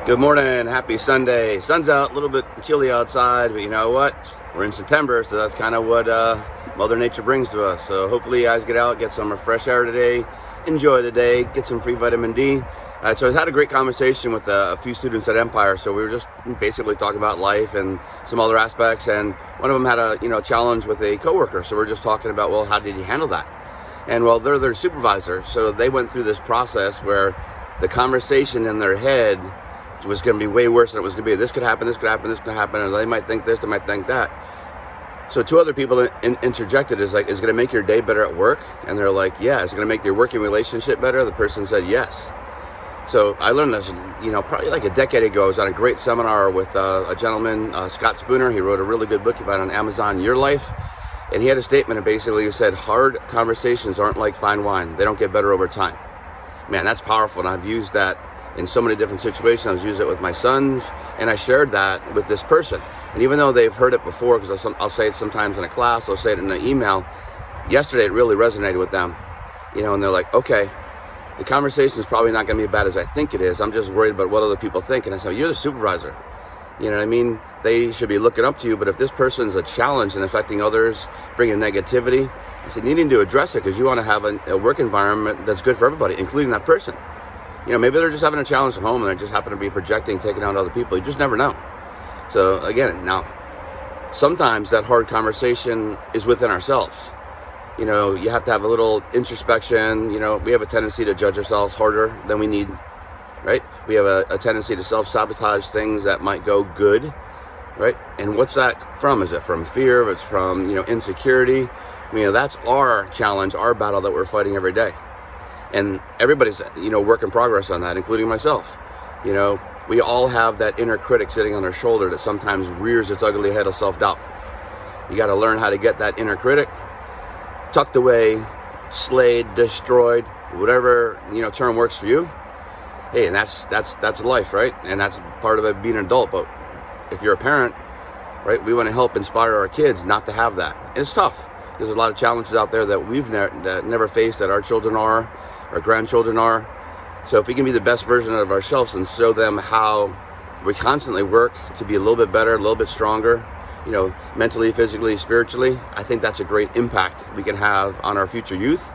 Good morning, happy Sunday. Sun's out, a little bit chilly outside, but you know what? We're in September, so that's kind of what Mother Nature brings to us. So hopefully you guys get out, get some fresh air today, enjoy the day, get some free vitamin D. So I had a great conversation with a few students at Empire. So we were just basically talking about life and some other aspects, and one of them had a challenge with a coworker. So we're just talking about, well, how did he handle that? And well, they're their supervisor, so they went through this process where the conversation in their head was going to be way worse than it was going to be. This could happen, this could happen, this could happen, and they might think this, they might think that. So two other people interjected, is going to make your day better at work? And they're like, yeah. Is it going to make your working relationship better? The person said yes. So I learned this, probably like a decade ago. I was on a great seminar with a gentleman, Scott Spooner. He wrote a really good book you find on Amazon, Your Life. And he had a statement, and basically he said, hard conversations aren't like fine wine. They don't get better over time. Man, that's powerful, and I've used that in so many different situations. I've used it with my sons, and I shared that with this person. And even though they've heard it before, because I'll say it sometimes in a class, I'll say it in an email, yesterday it really resonated with them. And they're like, okay, the conversation is probably not going to be as bad as I think it is. I'm just worried about what other people think. And I said, you're the supervisor. You know what I mean? They should be looking up to you, but if this person's a challenge and affecting others, bringing negativity, I said, you need to address it, because you want to have a work environment that's good for everybody, including that person. Maybe they're just having a challenge at home and they just happen to be projecting, taking out other people. You just never know. So again, now, sometimes that hard conversation is within ourselves. You have to have a little introspection. We have a tendency to judge ourselves harder than we need, right? We have a tendency to self-sabotage things that might go good, right? And what's that from? Is it from fear? It's from, insecurity. That's our challenge, our battle that we're fighting every day. And everybody's, work in progress on that, including myself. We all have that inner critic sitting on our shoulder that sometimes rears its ugly head of self-doubt. You got to learn how to get that inner critic tucked away, slayed, destroyed, whatever, term works for you. Hey, and that's life, right? And that's part of it, being an adult. But if you're a parent, right, we want to help inspire our kids not to have that. And it's tough. There's a lot of challenges out there that we've never faced, that our children are, our grandchildren are. So if we can be the best version of ourselves and show them how we constantly work to be a little bit better, a little bit stronger, mentally, physically, spiritually, I think that's a great impact we can have on our future youth.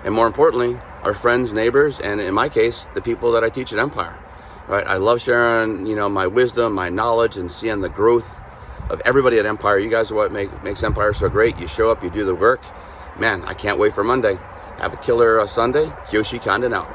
And more importantly, our friends, neighbors, and in my case, the people that I teach at Empire, right? I love sharing, my wisdom, my knowledge, and seeing the growth of everybody at Empire. You guys are what makes Empire so great. You show up, you do the work. Man, I can't wait for Monday. Have a killer Sunday. Kyoshi Condon out.